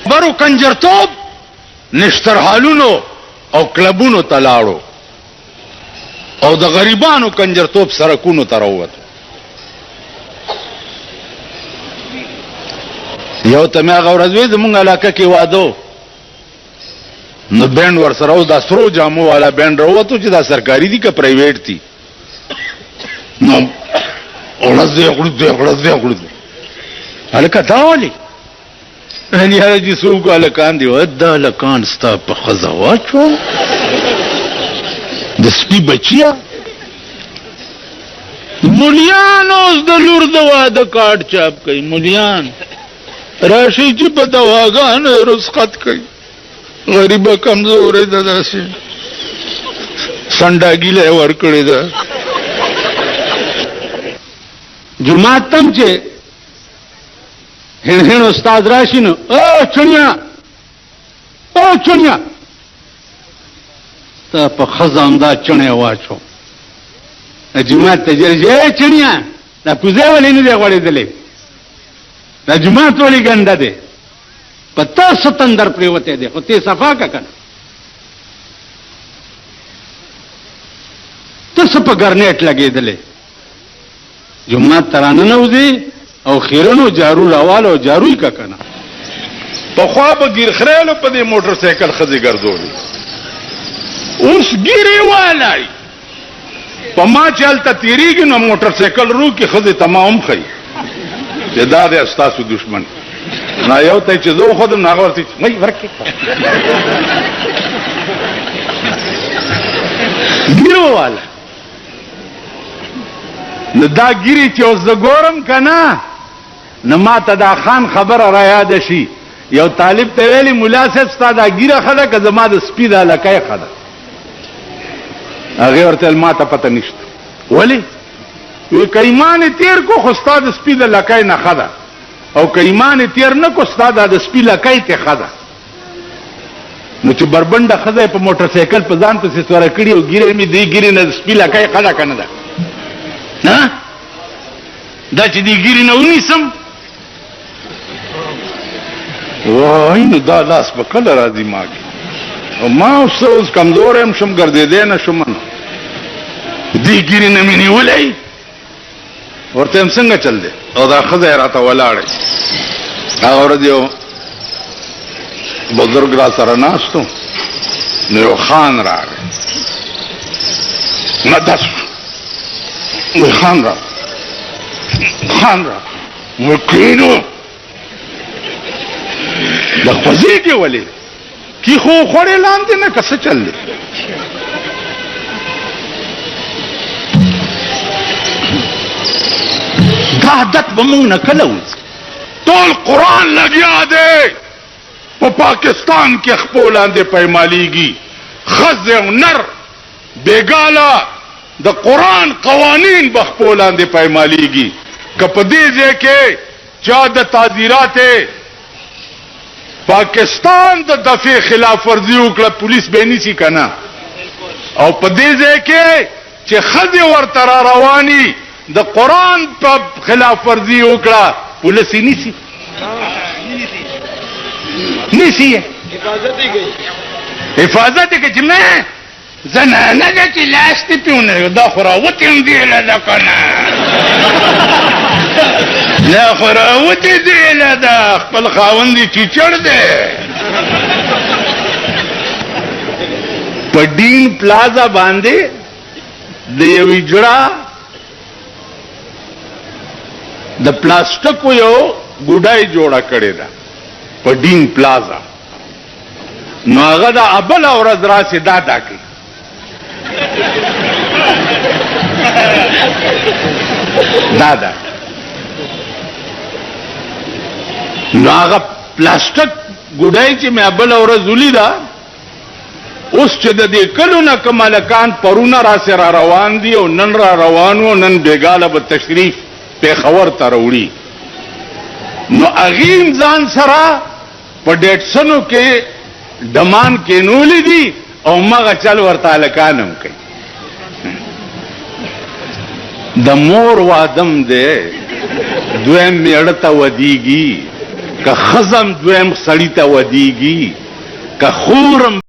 برو کنجرتوب نشترحالونو او کلبونو تلاړو او د غریبانو کنجرتوب سرکونو تروت یو ته مې غوړځوي زمونږ علاقه کې وادو نو بینډ ور سره او دا سرو جامو والا بینډ وروته چې دا سرکاري دي که پرایویټ دي نو اورځي هلکه دا ولي ان یاره چې څوک هلکان دي دا هلکان ستا په ښځه واچوم د سپي بچیا مولیان اوس د لور د واده کارډ چاپ کوي مولیان راشي چې په دواګانو رسخت کوي غریبه کمزورې ده داسې سنډاګیله یې ورکړې ده جومات تم چې هڼ استاد راشي نو او چڼیا تا په ښځه همدا چڼی واچو جومات ته جرجې چڼیا دا کوزی ولې نه دی غوړېدلی دا جومات ولې ګنده دی په تا ستندر پریوتی دی خو تی صفا که کنه ته څه په ګرنیټ لګېدلی جومات ته راننوځي او خیرنو جارو راوال او جاروی که کنه پخوا به ګیر خریلو په دې موټر سایکل ښځې ګرځولي اوس ګیرې والی په ما چې هلته تېرېږي نو موټر سایکل روکي ښځې ته ما هم ښایي چې دا دی ستاسو دشمن نا یو ته چې زه وښودم نو هغه ورته مۍ ورکې ګیره وواله نو دا ګیرې چې اوس زه ګورم که نه نو ما ته دا خان خبره را یاده شي یو طالب ته ویلي ملا صاحب ستا دا ګیره ښه ده که زما د سپي دا لکۍ ښه ده هغې ورته ویل ما ته پته نشته ولې وی که ایمان یې تېر کو خو ستا د سپي د لکۍ نه ښه ده او که ایمان یې تېر نه کو ستا دا د سپي لکۍ ته ښه ده نو چې بربنډه ښځه یې په موټر سایکل په ځان پسې سوره کړي او ګیرې مې دې ګیرې نه د سپي لکۍ ښه ده که نه ده دا چې دې ګیرې نه ونیسم وای نو دا لاس به کله راځي ما کې او ما اوس کمزوری هم شم ګرځېدی نه شم نو دې ګیرې نه مې نیولی ورته یم څنګه چل دی او دا ښځه یې راته ولاړی هغه ورځ یو بزرګ را سره ناست و نو یو خان راغی نه دس وی خان را وی کینو دا خوځېږي ولې کی خو خوړې لاندې نه که څه چل دی دا عادت به مونږ نه کله وځي ټول قرآن لګیا دی په پاکستان کې خپو لاندې پیمالیږي ښځې او نر بېګاله د قرآن قوانین به خپو لاندې پیمالیږي که په دې ځای کې چا د تعزیرات پاکستان د دفع خلاف ورزي وکړه پولیس به نیسي که نه او په دې ځای کې چې ښځې ورته را رواني د قرآن په خلاف ورزي وکړه پولیس یې نیسي نیسي حفاظت یې کوي چې نه زنانه ده چې لاس دې پې ونه دا خو راوتې هم دیله ده که نه دا خو راوتې دیله ده خپل خاوند یې چیچړ دی په ډین پلازا باندې د یوې جړه د پلاستیکو یو ګوډای جوړه کړې ده په ډین پلازا نو هغه د ابله ورځ راسې دا کوي دا نو هغه پلاستیک ګوډای چې مې بله ورځ ولیده اوس چې د دې کلو نه کوم هلکان پرونه راسې را روان دي او نن را روان و نن بېګاله به تشریف پېښور ته راوړي نو هغې ځان سره په ډېټسنو کې ډمان کېنولی دي او مغه چل ورته هلکان هم کوي د مور وادم دی دویم میړه ته ودیږي که خزم دویم سړی ته ودیږي که خورم